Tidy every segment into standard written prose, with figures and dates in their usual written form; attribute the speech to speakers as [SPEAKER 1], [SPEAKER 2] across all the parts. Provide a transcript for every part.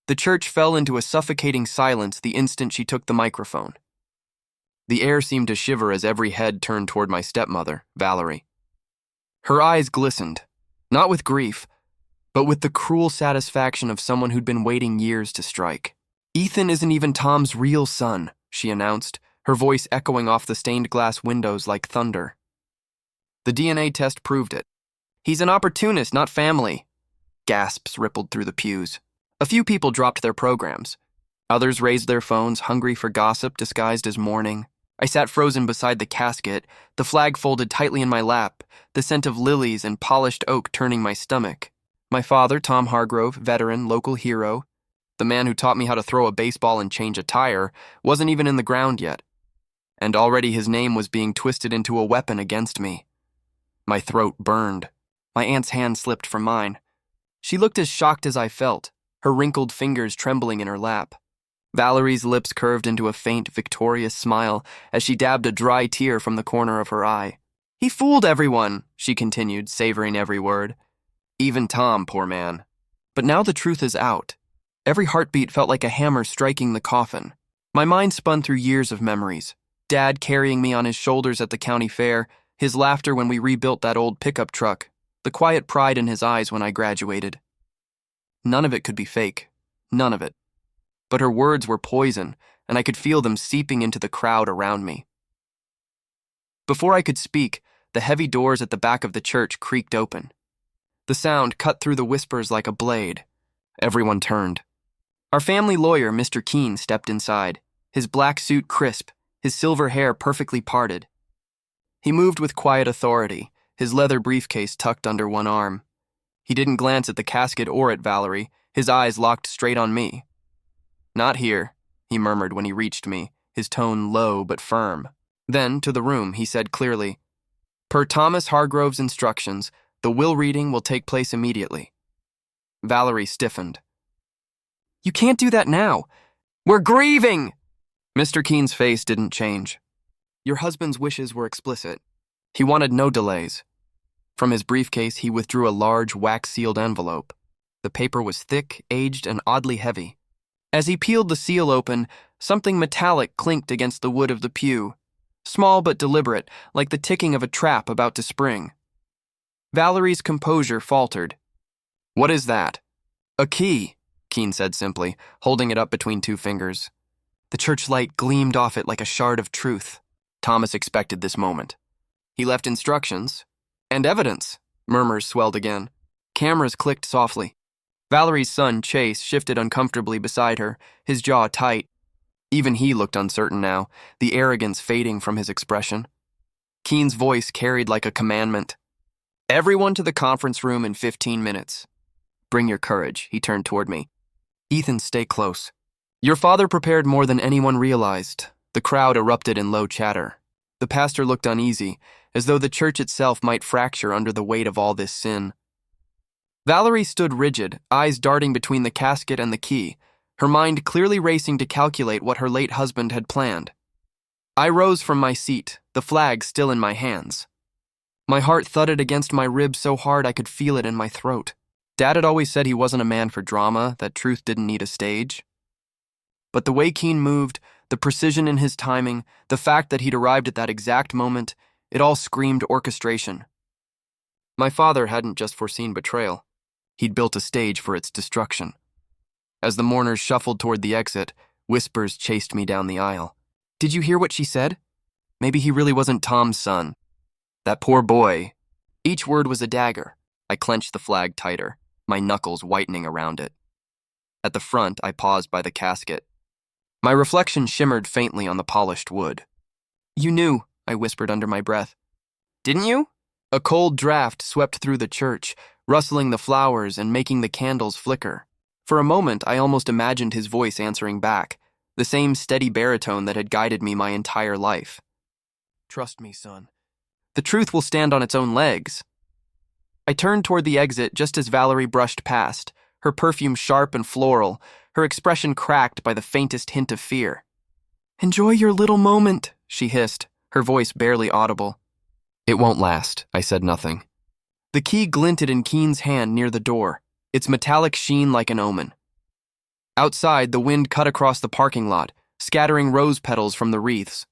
[SPEAKER 1] The church fell into a suffocating silence the instant she took the microphone. The air seemed to shiver as every head turned toward my stepmother, Valerie. Her eyes glistened, not with grief, but with the cruel satisfaction of someone who'd been waiting years to strike. "Ethan isn't even Tom's real son," she announced, her voice echoing off the stained glass windows like thunder. "The DNA test proved it. He's an opportunist, not family." Gasps rippled through the pews. A few people dropped their programs. Others raised their phones, hungry for gossip disguised as mourning. I sat frozen beside the casket, the flag folded tightly in my lap, the scent of lilies and polished oak turning my stomach. My father, Tom Hargrove, veteran, local hero, the man who taught me how to throw a baseball and change a tire, wasn't even in the ground yet. And already his name was being twisted into a weapon against me. My throat burned. My aunt's hand slipped from mine. She looked as shocked as I felt, her wrinkled fingers trembling in her lap. Valerie's lips curved into a faint, victorious smile as she dabbed a dry tear from the corner of her eye. "He fooled everyone," she continued, savoring every word. "Even Tom, poor man. But now the truth is out." Every heartbeat felt like a hammer striking the coffin. My mind spun through years of memories. Dad carrying me on his shoulders at the county fair, his laughter when we rebuilt that old pickup truck, the quiet pride in his eyes when I graduated. None of it could be fake. None of it. But her words were poison, and I could feel them seeping into the crowd around me. Before I could speak, the heavy doors at the back of the church creaked open. The sound cut through the whispers like a blade. Everyone turned. Our family lawyer, Mr. Keene, stepped inside, his black suit crisp, his silver hair perfectly parted. He moved with quiet authority, his leather briefcase tucked under one arm. He didn't glance at the casket or at Valerie, his eyes locked straight on me. "Not here," he murmured when he reached me, his tone low but firm. Then, to the room, he said clearly, "Per Thomas Hargrove's instructions, the will reading will take place immediately." Valerie stiffened. "You can't do that now. We're grieving!" Mr. Keene's face didn't change. "Your husband's wishes were explicit. He wanted no delays." From his briefcase, he withdrew a large, wax-sealed envelope. The paper was thick, aged, and oddly heavy. As he peeled the seal open, something metallic clinked against the wood of the pew, small but deliberate, like the ticking of a trap about to spring. Valerie's composure faltered. "What is that?" "A key," Keene said simply, holding it up between two fingers. The church light gleamed off it like a shard of truth. Thomas expected this moment. "He left instructions. And evidence," murmurs swelled again. Cameras clicked softly. Valerie's son, Chase, shifted uncomfortably beside her, his jaw tight. Even he looked uncertain now, the arrogance fading from his expression. Keene's voice carried like a commandment. "Everyone to the conference room in 15 minutes. Bring your courage," he turned toward me. "Ethan, stay close." Your father prepared more than anyone realized. The crowd erupted in low chatter. The pastor looked uneasy, as though the church itself might fracture under the weight of all this sin. Valerie stood rigid, eyes darting between the casket and the key, her mind clearly racing to calculate what her late husband had planned. I rose from my seat, the flag still in my hands. My heart thudded against my ribs so hard I could feel it in my throat. Dad had always said he wasn't a man for drama, that truth didn't need a stage. But the way Keene moved, the precision in his timing, the fact that he'd arrived at that exact moment, it all screamed orchestration. My father hadn't just foreseen betrayal. He'd built a stage for its destruction. As the mourners shuffled toward the exit, whispers chased me down the aisle. "Did you hear what she said? Maybe he really wasn't Tom's son. That poor boy." Each word was a dagger. I clenched the flag tighter, my knuckles whitening around it. At the front, I paused by the casket. My reflection shimmered faintly on the polished wood. "You knew," I whispered under my breath. "Didn't you?" A cold draft swept through the church, rustling the flowers and making the candles flicker. For a moment, I almost imagined his voice answering back, the same steady baritone that had guided me my entire life. "Trust me, son. The truth will stand on its own legs." I turned toward the exit just as Valerie brushed past, her perfume sharp and floral, her expression cracked by the faintest hint of fear. "Enjoy your little moment," she hissed, her voice barely audible. "It won't last," I said nothing. The key glinted in Keene's hand near the door, its metallic sheen like an omen. Outside, the wind cut across the parking lot, scattering rose petals from the wreaths.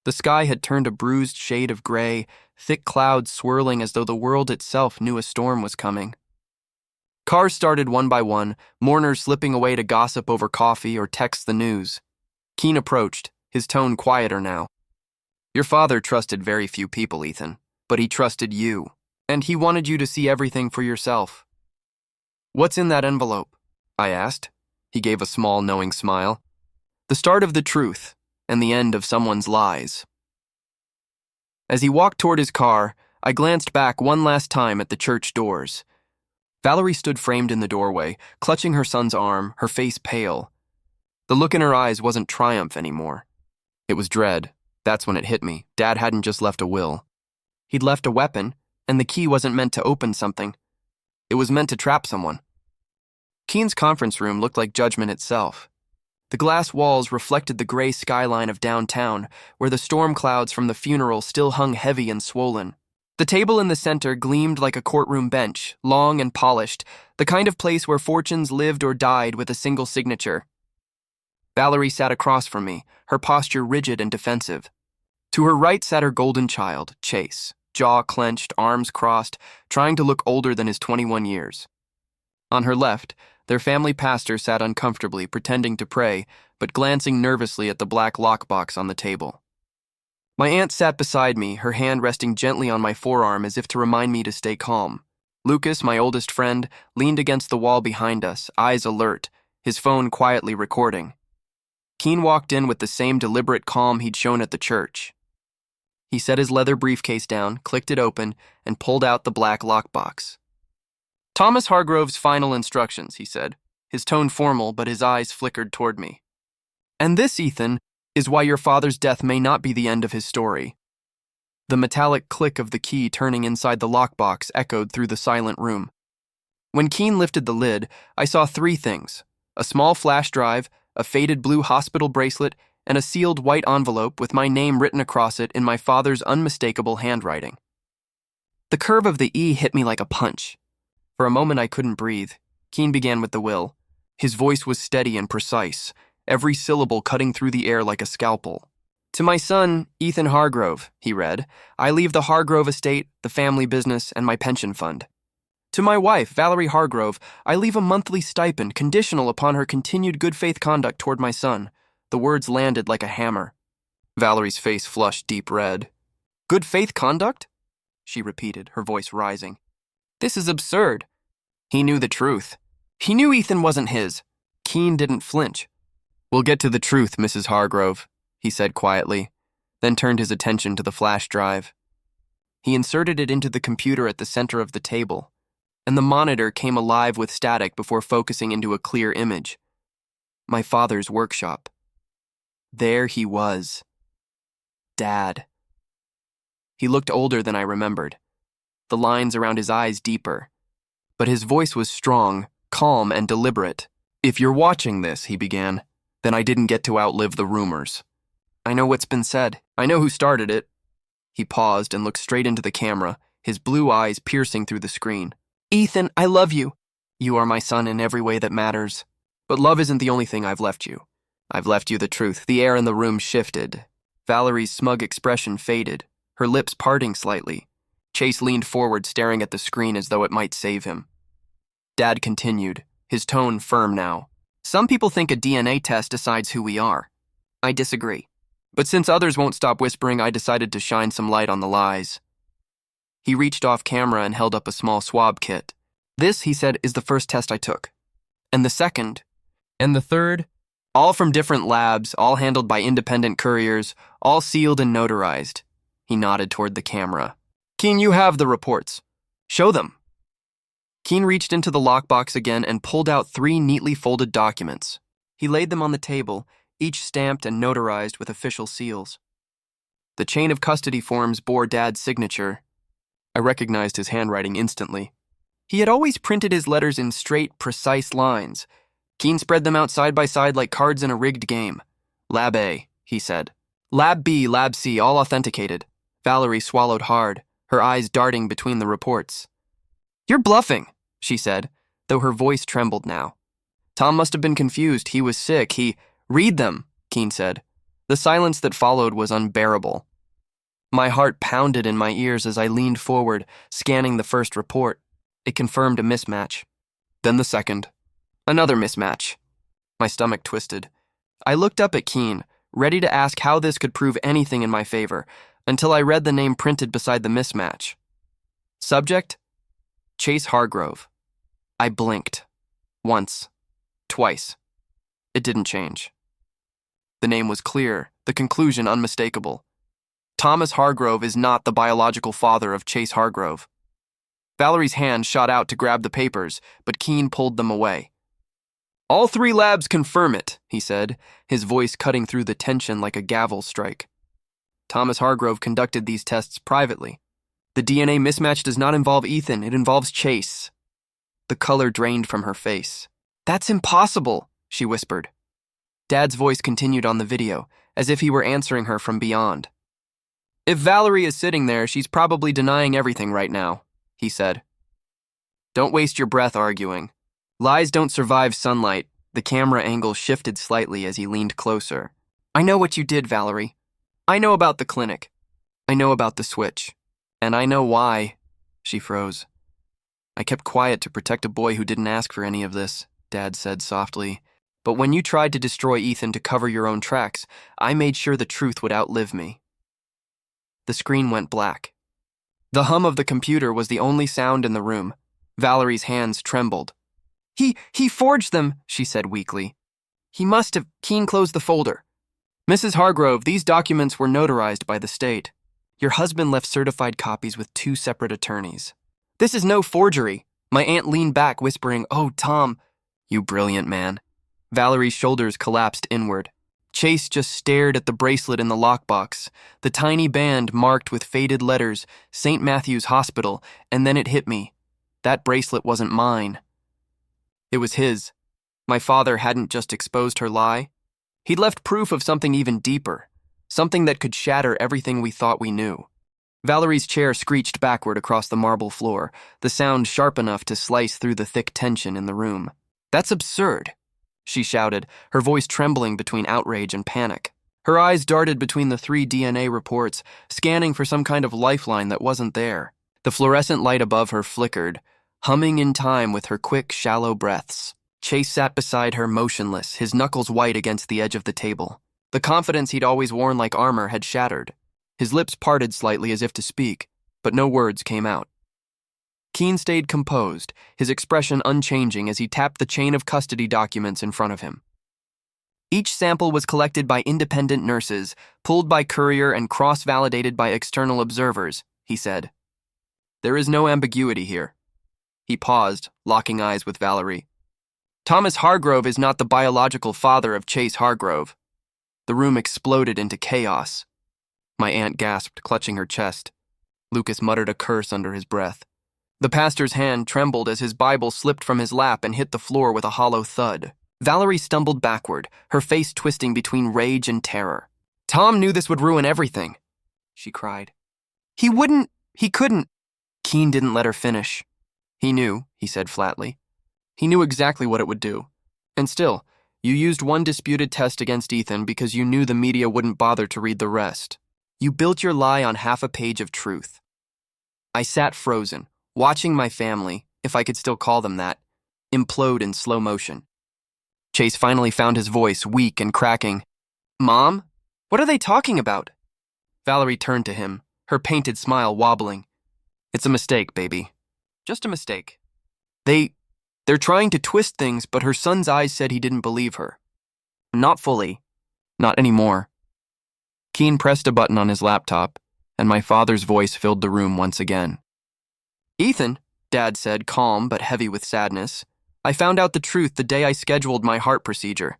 [SPEAKER 1] The sky had turned a bruised shade of gray, thick clouds swirling as though the world itself knew a storm was coming. Cars started one by one, mourners slipping away to gossip over coffee or text the news. Keen approached, his tone quieter now. Your father trusted very few people, Ethan, but he trusted you, and he wanted you to see everything for yourself. What's in that envelope? I asked. He gave a small, knowing smile. The start of the truth, and the end of someone's lies. As he walked toward his car, I glanced back one last time at the church doors. Valerie stood framed in the doorway, clutching her son's arm, her face pale. The look in her eyes wasn't triumph anymore. It was dread. That's when it hit me. Dad hadn't just left a will. He'd left a weapon, and the key wasn't meant to open something. It was meant to trap someone. Keen's conference room looked like judgment itself. The glass walls reflected the gray skyline of downtown, where the storm clouds from the funeral still hung heavy and swollen. The table in the center gleamed like a courtroom bench, long and polished, the kind of place where fortunes lived or died with a single signature. Valerie sat across from me, her posture rigid and defensive. To her right sat her golden child, Chase, jaw clenched, arms crossed, trying to look older than his 21 years. On her left, their family pastor sat uncomfortably, pretending to pray, but glancing nervously at the black lockbox on the table. My aunt sat beside me, her hand resting gently on my forearm as if to remind me to stay calm. Lucas, my oldest friend, leaned against the wall behind us, eyes alert, his phone quietly recording. Keen walked in with the same deliberate calm he'd shown at the church. He set his leather briefcase down, clicked it open, and pulled out the black lockbox. Thomas Hargrove's final instructions, he said, his tone formal, but his eyes flickered toward me. And this, Ethan, is why your father's death may not be the end of his story. The metallic click of the key turning inside the lockbox echoed through the silent room. When Keen lifted the lid, I saw three things: a small flash drive, a faded blue hospital bracelet, and a sealed white envelope with my name written across it in my father's unmistakable handwriting. The curve of the E hit me like a punch. For a moment I couldn't breathe. Keen began with the will. His voice was steady and precise, every syllable cutting through the air like a scalpel. To my son, Ethan Hargrove, he read, I leave the Hargrove estate, the family business, and my pension fund. To my wife, Valerie Hargrove, I leave a monthly stipend conditional upon her continued good faith conduct toward my son. The words landed like a hammer. Valerie's face flushed deep red. Good faith conduct? She repeated, her voice rising. This is absurd. He knew the truth. He knew Ethan wasn't his. Keen didn't flinch. We'll get to the truth, Mrs. Hargrove, he said quietly, then turned his attention to the flash drive. He inserted it into the computer at the center of the table, and the monitor came alive with static before focusing into a clear image. My father's workshop. There he was. Dad. He looked older than I remembered, the lines around his eyes deeper, but his voice was strong, calm, and deliberate. If you're watching this, he began, then I didn't get to outlive the rumors. I know what's been said. I know who started it. He paused and looked straight into the camera, his blue eyes piercing through the screen. Ethan, I love you. You are my son in every way that matters. But love isn't the only thing I've left you. I've left you the truth. The air in the room shifted. Valerie's smug expression faded, her lips parting slightly. Chase leaned forward, staring at the screen as though it might save him. Dad continued, his tone firm now. Some people think a DNA test decides who we are. I disagree. But since others won't stop whispering, I decided to shine some light on the lies. He reached off camera and held up a small swab kit. This, he said, is the first test I took. And the second. And the third. All from different labs, all handled by independent couriers, all sealed and notarized. He nodded toward the camera. Keen, you have the reports. Show them. Keen reached into the lockbox again and pulled out 3 neatly folded documents. He laid them on the table, each stamped and notarized with official seals. The chain of custody forms bore Dad's signature. I recognized his handwriting instantly. He had always printed his letters in straight, precise lines. Keen spread them out side by side like cards in a rigged game. Lab A, he said. Lab B, Lab C, all authenticated. Valerie swallowed hard, her eyes darting between the reports. You're bluffing, she said, though her voice trembled now. Tom must have been confused. He was sick. Read them, Keen said. The silence that followed was unbearable. My heart pounded in my ears as I leaned forward, scanning the first report. It confirmed a mismatch. Then the second. Another mismatch. My stomach twisted. I looked up at Keen, ready to ask how this could prove anything in my favor, until I read the name printed beside the mismatch. Subject? Chase Hargrove. I blinked. Once. Twice. It didn't change. The name was clear, the conclusion unmistakable. Thomas Hargrove is not the biological father of Chase Hargrove. Valerie's hand shot out to grab the papers, but Keen pulled them away. All 3 labs confirm it, he said, his voice cutting through the tension like a gavel strike. Thomas Hargrove conducted these tests privately. The DNA mismatch does not involve Ethan, it involves Chase. The color drained from her face. That's impossible, she whispered. Dad's voice continued on the video, as if he were answering her from beyond. If Valerie is sitting there, she's probably denying everything right now, he said. Don't waste your breath arguing. Lies don't survive sunlight. The camera angle shifted slightly as he leaned closer. I know what you did, Valerie. I know about the clinic. I know about the switch. And I know why. She froze. I kept quiet to protect a boy who didn't ask for any of this, Dad said softly. But when you tried to destroy Ethan to cover your own tracks, I made sure the truth would outlive me. The screen went black. The hum of the computer was the only sound in the room. Valerie's hands trembled. He forged them, she said weakly. He must have. Keen closed the folder. Mrs. Hargrove, these documents were notarized by the state. Your husband left certified copies with 2 separate attorneys. This is no forgery. My aunt leaned back, whispering, Oh, Tom. You brilliant man. Valerie's shoulders collapsed inward. Chase just stared at the bracelet in the lockbox, the tiny band marked with faded letters, St. Matthew's Hospital, and then it hit me. That bracelet wasn't mine. It was his. My father hadn't just exposed her lie. He'd left proof of something even deeper, something that could shatter everything we thought we knew. Valerie's chair screeched backward across the marble floor, the sound sharp enough to slice through the thick tension in the room. That's absurd, she shouted, her voice trembling between outrage and panic. Her eyes darted between the 3 DNA reports, scanning for some kind of lifeline that wasn't there. The fluorescent light above her flickered, humming in time with her quick, shallow breaths. Chase sat beside her motionless, his knuckles white against the edge of the table. The confidence he'd always worn like armor had shattered. His lips parted slightly as if to speak, but no words came out. Keen stayed composed, his expression unchanging as he tapped the chain of custody documents in front of him. Each sample was collected by independent nurses, pulled by courier and cross-validated by external observers, he said. There is no ambiguity here. He paused, locking eyes with Valerie. Thomas Hargrove is not the biological father of Chase Hargrove. The room exploded into chaos. My aunt gasped, clutching her chest. Lucas muttered a curse under his breath. The pastor's hand trembled as his Bible slipped from his lap and hit the floor with a hollow thud. Valerie stumbled backward, her face twisting between rage and terror. Tom knew this would ruin everything, she cried. He couldn't. Keen didn't let her finish. He knew, he said flatly. He knew exactly what it would do. And still, you used one disputed test against Ethan because you knew the media wouldn't bother to read the rest. You built your lie on half a page of truth. I sat frozen, watching my family, if I could still call them that, implode in slow motion. Chase finally found his voice, weak and cracking. Mom? What are they talking about? Valerie turned to him, her painted smile wobbling. It's a mistake, baby. Just a mistake. They're trying to twist things, but her son's eyes said he didn't believe her. Not fully. Not anymore. Keen pressed a button on his laptop, and my father's voice filled the room once again. Ethan, Dad said, calm but heavy with sadness, I found out the truth the day I scheduled my heart procedure.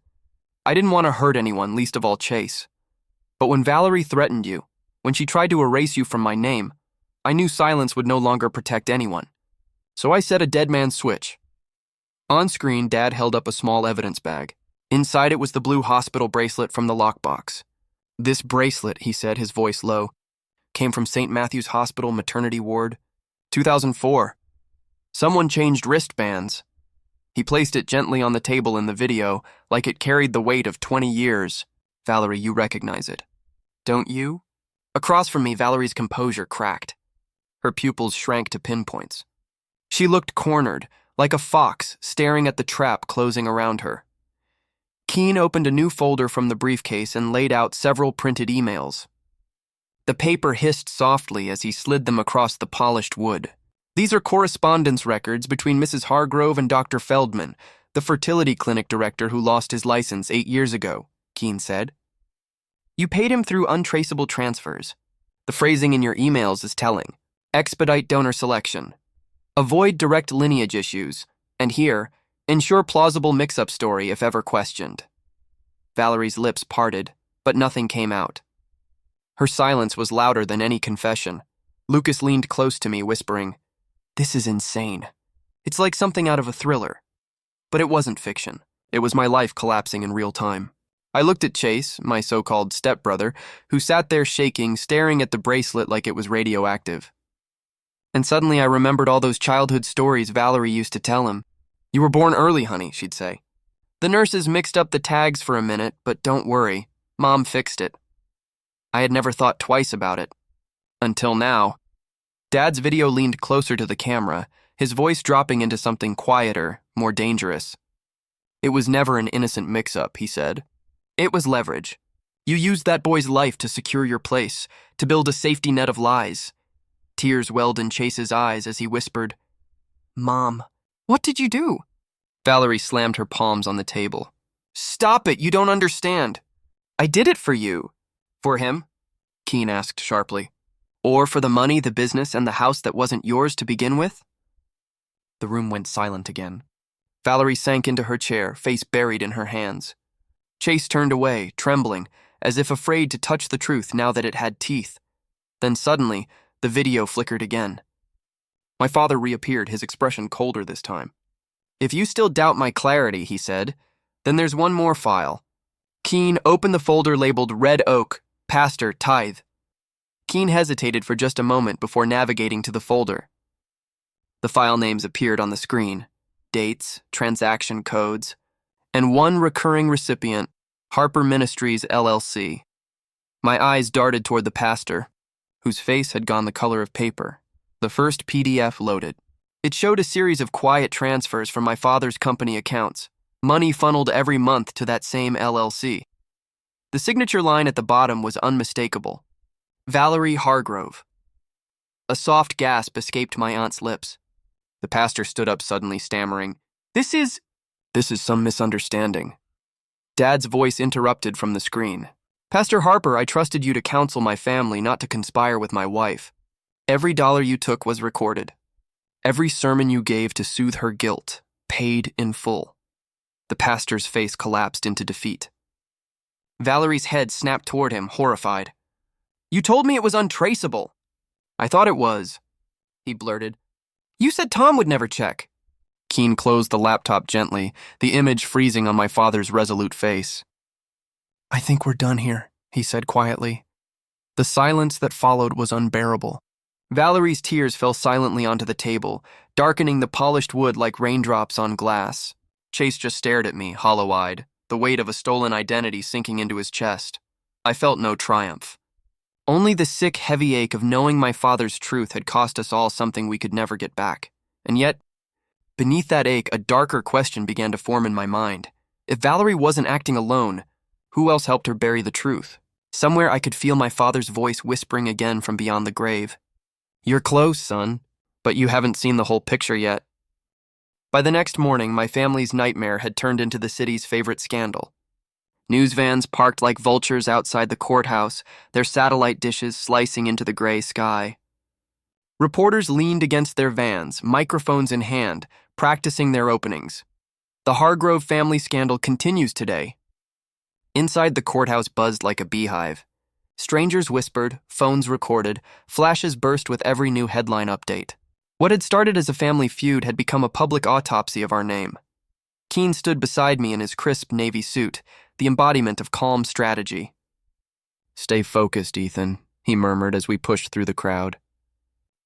[SPEAKER 1] I didn't want to hurt anyone, least of all Chase. But when Valerie threatened you, when she tried to erase you from my name, I knew silence would no longer protect anyone. So I set a dead man's switch. On screen, Dad held up a small evidence bag. Inside it was the blue hospital bracelet from the lockbox. This bracelet, he said, his voice low, came from St. Matthew's Hospital maternity ward, 2004. Someone changed wristbands. He placed it gently on the table in the video, like it carried the weight of 20 years. Valerie, you recognize it. Don't you? Across from me, Valerie's composure cracked. Her pupils shrank to pinpoints. She looked cornered, like a fox staring at the trap closing around her. Keen opened a new folder from the briefcase and laid out several printed emails. The paper hissed softly as he slid them across the polished wood. These are correspondence records between Mrs. Hargrove and Dr. Feldman, the fertility clinic director who lost his license 8 years ago, Keen said. You paid him through untraceable transfers. The phrasing in your emails is telling. Expedite donor selection. Avoid direct lineage issues. And here, ensure plausible mix-up story if ever questioned. Valerie's lips parted, but nothing came out. Her silence was louder than any confession. Lucas leaned close to me, whispering, "This is insane. It's like something out of a thriller." But it wasn't fiction. It was my life collapsing in real time. I looked at Chase, my so-called stepbrother, who sat there shaking, staring at the bracelet like it was radioactive. And suddenly I remembered all those childhood stories Valerie used to tell him. "You were born early, honey," she'd say. "The nurses mixed up the tags for a minute, but don't worry, Mom fixed it." I had never thought twice about it. Until now. Dad's video leaned closer to the camera, his voice dropping into something quieter, more dangerous. "It was never an innocent mix-up," he said. "It was leverage. You used that boy's life to secure your place, to build a safety net of lies." Tears welled in Chase's eyes as he whispered, "Mom, what did you do?" Valerie slammed her palms on the table. "Stop it, you don't understand. I did it for you." "For him?" Keen asked sharply. "Or for the money, the business, and the house that wasn't yours to begin with?" The room went silent again. Valerie sank into her chair, face buried in her hands. Chase turned away, trembling, as if afraid to touch the truth now that it had teeth. Then suddenly, the video flickered again. My father reappeared, his expression colder this time. "If you still doubt my clarity," he said, "then there's one more file." Keen opened the folder labeled Red Oak, Pastor, Tithe. Keen hesitated for just a moment before navigating to the folder. The file names appeared on the screen, dates, transaction codes, and one recurring recipient, Harper Ministries, LLC. My eyes darted toward the pastor, whose face had gone the color of paper. The first PDF loaded. It showed a series of quiet transfers from my father's company accounts, money funneled every month to that same LLC. The signature line at the bottom was unmistakable. Valerie Hargrove. A soft gasp escaped my aunt's lips. The pastor stood up suddenly, stammering, This is some misunderstanding." Dad's voice interrupted from the screen. "Pastor Harper, I trusted you to counsel my family, not to conspire with my wife. Every dollar you took was recorded. Every sermon you gave to soothe her guilt, paid in full." The pastor's face collapsed into defeat. Valerie's head snapped toward him, horrified. "You told me it was untraceable." "I thought it was," he blurted. "You said Tom would never check." Keen closed the laptop gently, the image freezing on my father's resolute face. "I think we're done here," he said quietly. The silence that followed was unbearable. Valerie's tears fell silently onto the table, darkening the polished wood like raindrops on glass. Chase just stared at me, hollow-eyed, the weight of a stolen identity sinking into his chest. I felt no triumph. Only the sick, heavy ache of knowing my father's truth had cost us all something we could never get back. And yet, beneath that ache, a darker question began to form in my mind. If Valerie wasn't acting alone, who else helped her bury the truth? Somewhere I could feel my father's voice whispering again from beyond the grave. "You're close, son, but you haven't seen the whole picture yet." By the next morning, my family's nightmare had turned into the city's favorite scandal. News vans parked like vultures outside the courthouse, their satellite dishes slicing into the gray sky. Reporters leaned against their vans, microphones in hand, practicing their openings. The Hargrove family scandal continues today. Inside the courthouse buzzed like a beehive. Strangers whispered, phones recorded, flashes burst with every new headline update. What had started as a family feud had become a public autopsy of our name. Keen stood beside me in his crisp navy suit, the embodiment of calm strategy. "Stay focused, Ethan," he murmured as we pushed through the crowd.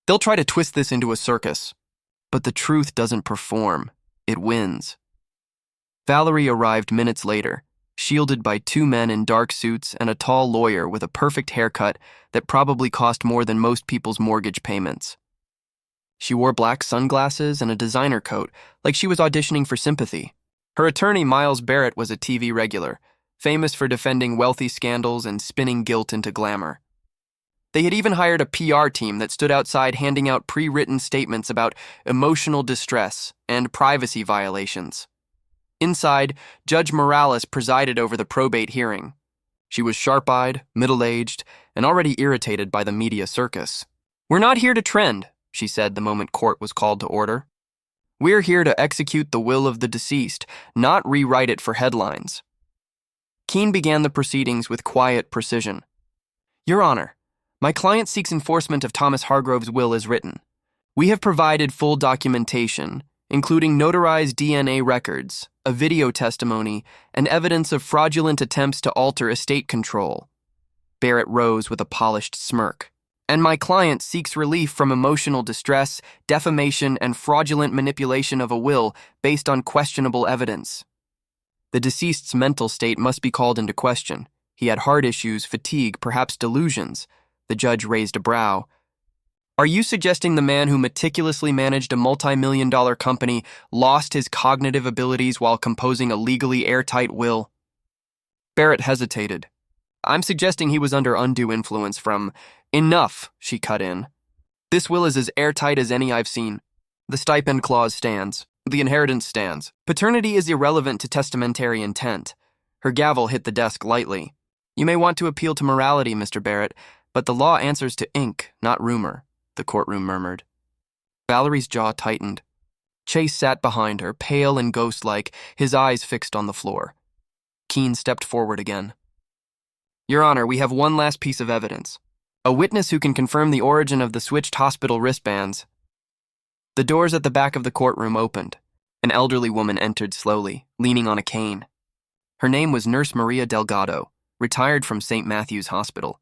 [SPEAKER 1] "They'll try to twist this into a circus, but the truth doesn't perform. it wins. Valerie arrived minutes later, shielded by two men in dark suits and a tall lawyer with a perfect haircut that probably cost more than most people's mortgage payments. She wore black sunglasses and a designer coat, like she was auditioning for sympathy. Her attorney, Miles Barrett, was a TV regular, famous for defending wealthy scandals and spinning guilt into glamour. They had even hired a PR team that stood outside handing out pre-written statements about emotional distress and privacy violations. Inside, Judge Morales presided over the probate hearing. She was sharp-eyed, middle-aged, and already irritated by the media circus. "We're not here to trend," she said the moment court was called to order. "We're here to execute the will of the deceased, not rewrite it for headlines." Keene began the proceedings with quiet precision. "Your Honor, my client seeks enforcement of Thomas Hargrove's will as written. We have provided full documentation, including notarized DNA records, a video testimony, and evidence of fraudulent attempts to alter estate control." Barrett rose with a polished smirk. "And my client seeks relief from emotional distress, defamation, and fraudulent manipulation of a will based on questionable evidence." The deceased's mental state must be called into question. He had heart issues, fatigue, perhaps delusions. The judge raised a brow. "Are you suggesting the man who meticulously managed a multi-million-dollar company lost his cognitive abilities while composing a legally airtight will?" Barrett hesitated. "I'm suggesting he was under undue influence from—" "Enough," she cut in. "This will is as airtight as any I've seen. The stipend clause stands. The inheritance stands. Paternity is irrelevant to testamentary intent." Her gavel hit the desk lightly. "You may want to appeal to morality, Mr. Barrett, but the law answers to ink, not rumor," the courtroom murmured. Valerie's jaw tightened. Chase sat behind her, pale and ghost-like, his eyes fixed on the floor. Keene stepped forward again. "Your Honor, we have one last piece of evidence. A witness who can confirm the origin of the switched hospital wristbands." The doors at the back of the courtroom opened. An elderly woman entered slowly, leaning on a cane. Her name was Nurse Maria Delgado, retired from St. Matthew's Hospital.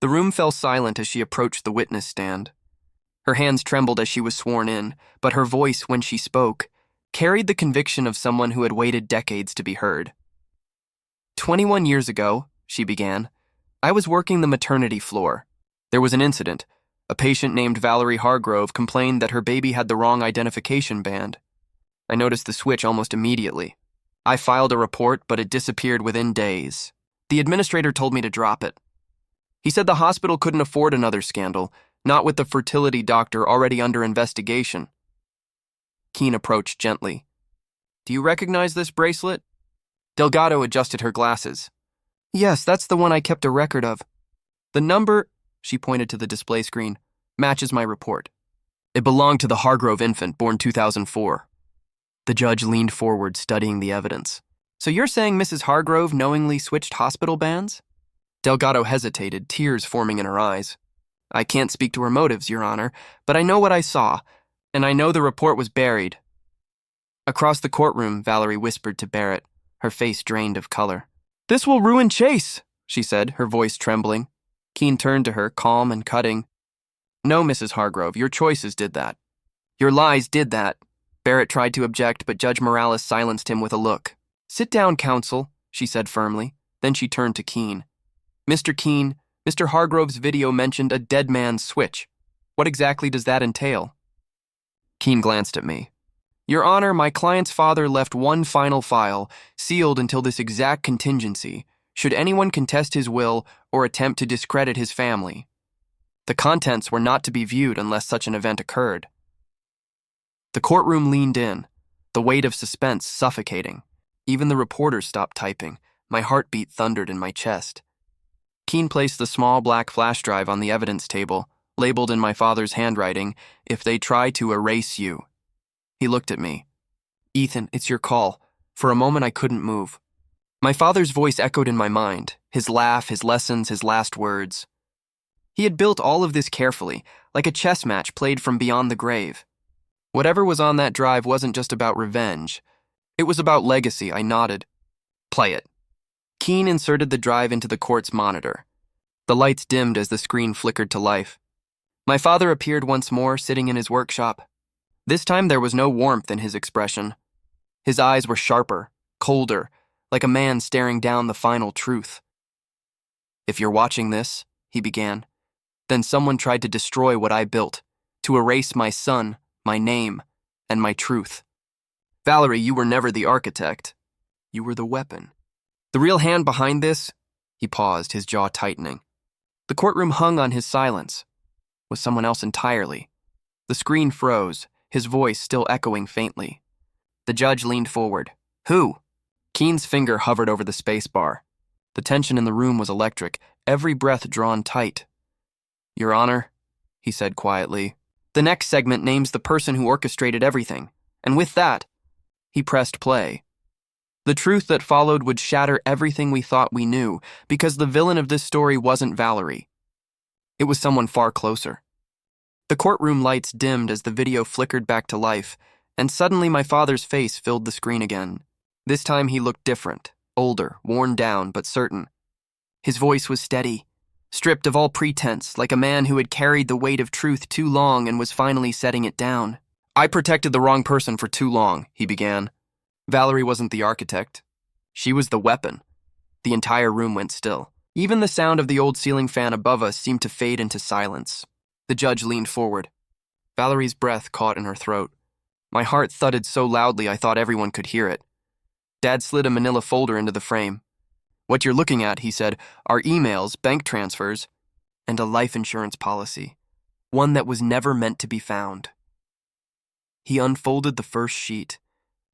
[SPEAKER 1] The room fell silent as she approached the witness stand. Her hands trembled as she was sworn in, but her voice, when she spoke, carried the conviction of someone who had waited decades to be heard. 21 years ago, she began, I was working the maternity floor. There was an incident. A patient named Valerie Hargrove complained that her baby had the wrong identification band. I noticed the switch almost immediately. I filed a report, but it disappeared within days. The administrator told me to drop it. He said the hospital couldn't afford another scandal, not with the fertility doctor already under investigation. Keene approached gently. "Do you recognize this bracelet?" Delgado adjusted her glasses. "Yes, that's the one I kept a record of. The number," she pointed to the display screen, "matches my report. It belonged to the Hargrove infant, born 2004. The judge leaned forward, studying the evidence. "So you're saying Mrs. Hargrove knowingly switched hospital bands?" Delgado hesitated, tears forming in her eyes. "I can't speak to her motives, Your Honor, but I know what I saw, and I know the report was buried." Across the courtroom, Valerie whispered to Barrett, her face drained of color. "This will ruin Chase," she said, her voice trembling. Keene turned to her, calm and cutting. "No, Mrs. Hargrove, your choices did that. Your lies did that." Barrett tried to object, but Judge Morales silenced him with a look. "Sit down, counsel," she said firmly. Then she turned to Keene. "Mr. Keene, Mr. Hargrove's video mentioned a dead man's switch. What exactly does that entail?" Keene glanced at me. "Your Honor, my client's father left one final file, sealed until this exact contingency, should anyone contest his will or attempt to discredit his family. The contents were not to be viewed unless such an event occurred." The courtroom leaned in, the weight of suspense suffocating. Even the reporters stopped typing. My heartbeat thundered in my chest. Keene placed the small black flash drive on the evidence table, labeled in my father's handwriting, "If they try to erase you." He looked at me. "Ethan, it's your call." For a moment I couldn't move. My father's voice echoed in my mind, his laugh, his lessons, his last words. He had built all of this carefully, like a chess match played from beyond the grave. Whatever was on that drive wasn't just about revenge. It was about legacy. I nodded. "Play it." Keene inserted the drive into the court's monitor. The lights dimmed as the screen flickered to life. My father appeared once more, sitting in his workshop. This time there was no warmth in his expression. His eyes were sharper, colder, like a man staring down the final truth. "If you're watching this," he began, "then someone tried to destroy what I built, to erase my son, my name, and my truth. Valerie, you were never the architect. You were the weapon. The real hand behind this," he paused, his jaw tightening. The courtroom hung on his silence. Was someone else entirely? The screen froze, his voice still echoing faintly. The judge leaned forward. "Who?" Keen's finger hovered over the space bar. The tension in the room was electric, every breath drawn tight. "Your Honor," he said quietly, "the next segment names the person who orchestrated everything. And with that," he pressed play. The truth that followed would shatter everything we thought we knew, because the villain of this story wasn't Valerie. It was someone far closer. The courtroom lights dimmed as the video flickered back to life, and suddenly my father's face filled the screen again. This time he looked different, older, worn down, but certain. His voice was steady, stripped of all pretense, like a man who had carried the weight of truth too long and was finally setting it down. "I protected the wrong person for too long," he began. "Valerie wasn't the architect. She was the weapon." The entire room went still. Even the sound of the old ceiling fan above us seemed to fade into silence. The judge leaned forward. Valerie's breath caught in her throat. My heart thudded so loudly I thought everyone could hear it. Dad slid a manila folder into the frame. "What you're looking at," he said, "are emails, bank transfers, and a life insurance policy. One that was never meant to be found." He unfolded the first sheet.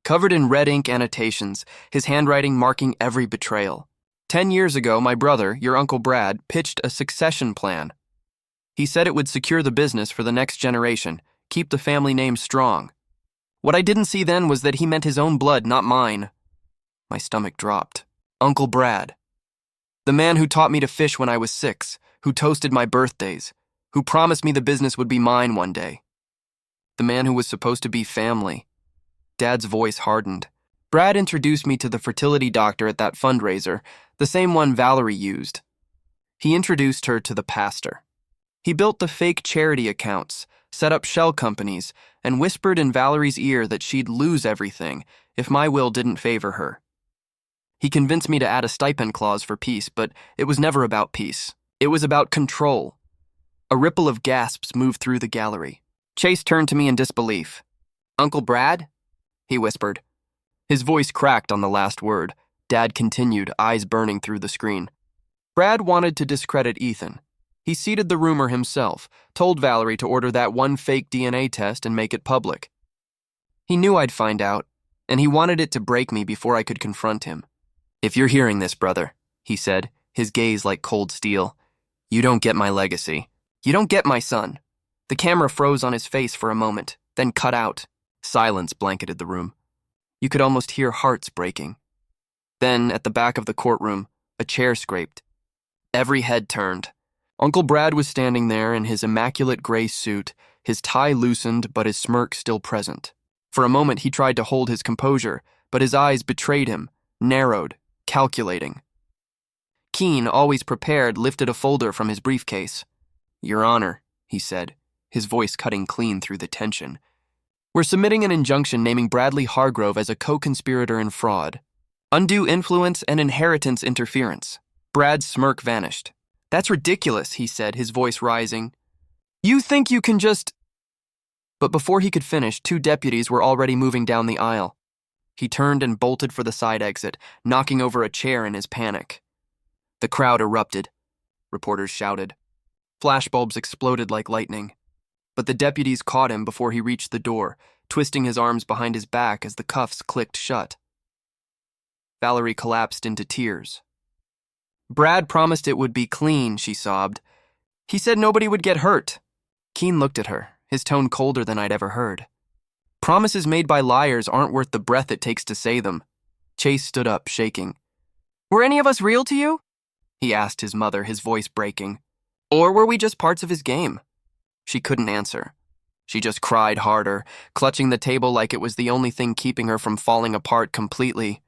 [SPEAKER 1] Covered in red ink annotations, his handwriting marking every betrayal. 10 years ago, my brother, your Uncle Brad, pitched a succession plan. He said it would secure the business for the next generation, keep the family name strong. What I didn't see then was that he meant his own blood, not mine. My stomach dropped. Uncle Brad. The man who taught me to fish when I was 6, who toasted my birthdays, who promised me the business would be mine one day. The man who was supposed to be family. Dad's voice hardened. Brad introduced me to the fertility doctor at that fundraiser, the same one Valerie used. He introduced her to the pastor. He built the fake charity accounts, set up shell companies, and whispered in Valerie's ear that she'd lose everything if my will didn't favor her. He convinced me to add a stipend clause for peace, but it was never about peace. It was about control. A ripple of gasps moved through the gallery. Chase turned to me in disbelief. "Uncle Brad?" he whispered. His voice cracked on the last word. Dad continued, eyes burning through the screen. "Brad wanted to discredit Ethan. He seeded the rumor himself, told Valerie to order that one fake DNA test and make it public. He knew I'd find out, and he wanted it to break me before I could confront him. If you're hearing this, brother," he said, his gaze like cold steel, "you don't get my legacy. You don't get my son." The camera froze on his face for a moment, then cut out. Silence blanketed the room. You could almost hear hearts breaking. Then, at the back of the courtroom, a chair scraped. Every head turned. Uncle Brad was standing there in his immaculate gray suit, his tie loosened but his smirk still present. For a moment he tried to hold his composure, but his eyes betrayed him, narrowed, calculating. Keen, always prepared, lifted a folder from his briefcase. "Your Honor," he said, his voice cutting clean through the tension. "We're submitting an injunction naming Bradley Hargrove as a co-conspirator in fraud. Undue influence and inheritance interference." Brad's smirk vanished. "That's ridiculous," he said, his voice rising. "You think you can just—" But before he could finish, 2 deputies were already moving down the aisle. He turned and bolted for the side exit, knocking over a chair in his panic. The crowd erupted. Reporters shouted. Flashbulbs exploded like lightning. But the deputies caught him before he reached the door, twisting his arms behind his back as the cuffs clicked shut. Valerie collapsed into tears. "Brad promised it would be clean," she sobbed. "He said nobody would get hurt." Keen looked at her, his tone colder than I'd ever heard. "Promises made by liars aren't worth the breath it takes to say them." Chase stood up, shaking. "Were any of us real to you?" he asked his mother, his voice breaking. "Or were we just parts of his game?" She couldn't answer. She just cried harder, clutching the table like it was the only thing keeping her from falling apart completely.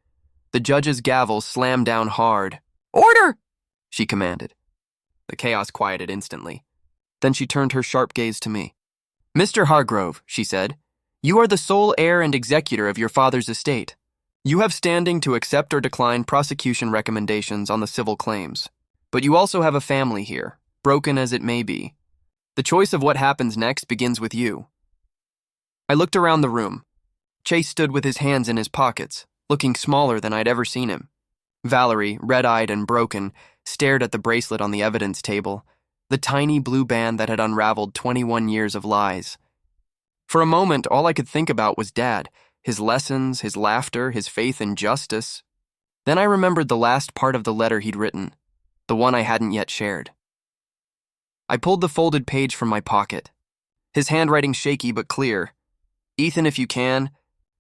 [SPEAKER 1] The judge's gavel slammed down hard. "Order!" she commanded. The chaos quieted instantly. Then she turned her sharp gaze to me. "Mr. Hargrove," she said, You are the sole heir and executor of your father's estate. You have standing to accept or decline prosecution recommendations on the civil claims. But you also have a family here, broken as it may be. The choice of what happens next begins with you. I looked around the room. Chase stood with his hands in his pockets, looking smaller than I'd ever seen him. Valerie, red-eyed and broken, stared at the bracelet on the evidence table, the tiny blue band that had unraveled 21 years of lies. For a moment, all I could think about was Dad, his lessons, his laughter, his faith in justice. Then I remembered the last part of the letter he'd written, the one I hadn't yet shared. I pulled the folded page from my pocket, his handwriting shaky but clear. Ethan, if you can,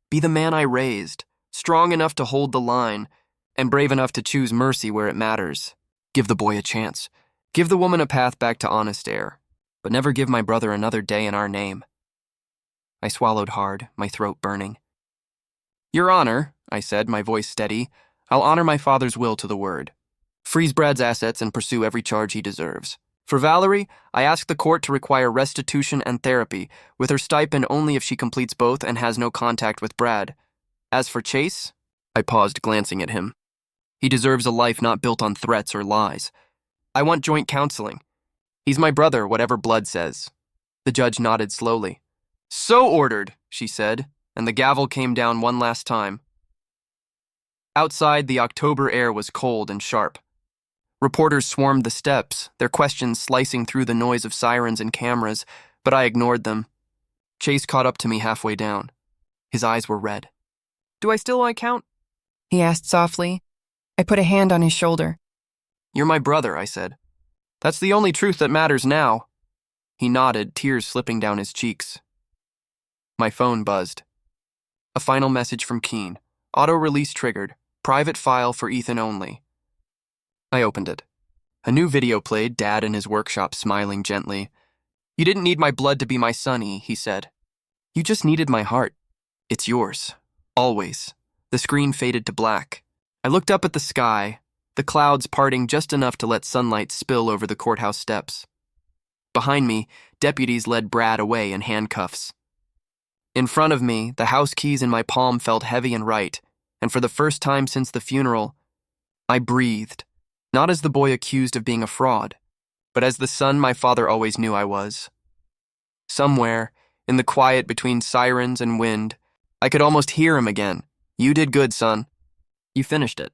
[SPEAKER 1] be the man I raised, strong enough to hold the line, and brave enough to choose mercy where it matters. Give the boy a chance. Give the woman a path back to honest air, but never give my brother another day in our name. I swallowed hard, my throat burning. Your Honor, I said, my voice steady, I'll honor my father's will to the word. Freeze Brad's assets and pursue every charge he deserves. For Valerie, I ask the court to require restitution and therapy, with her stipend only if she completes both and has no contact with Brad. As for Chase, I paused, glancing at him. He deserves a life not built on threats or lies. I want joint counseling. He's my brother, whatever blood says. The judge nodded slowly. So ordered, she said, and the gavel came down one last time. Outside, the October air was cold and sharp. Reporters swarmed the steps, their questions slicing through the noise of sirens and cameras, but I ignored them. Chase caught up to me halfway down. His eyes were red. Do I still count?
[SPEAKER 2] He asked softly. I put a hand on his shoulder.
[SPEAKER 1] You're my brother, I said. That's the only truth that matters now. He nodded, tears slipping down his cheeks. My phone buzzed. A final message from Keen. Auto-release triggered. Private file for Ethan only. I opened it. A new video played, Dad in his workshop smiling gently. You didn't need my blood to be my son, he said. You just needed my heart. It's yours. Always. The screen faded to black. I looked up at the sky, the clouds parting just enough to let sunlight spill over the courthouse steps. Behind me, deputies led Brad away in handcuffs. In front of me, the house keys in my palm felt heavy and right, and for the first time since the funeral, I breathed, not as the boy accused of being a fraud, but as the son my father always knew I was. Somewhere, in the quiet between sirens and wind, I could almost hear him again. You did good, son. You finished it.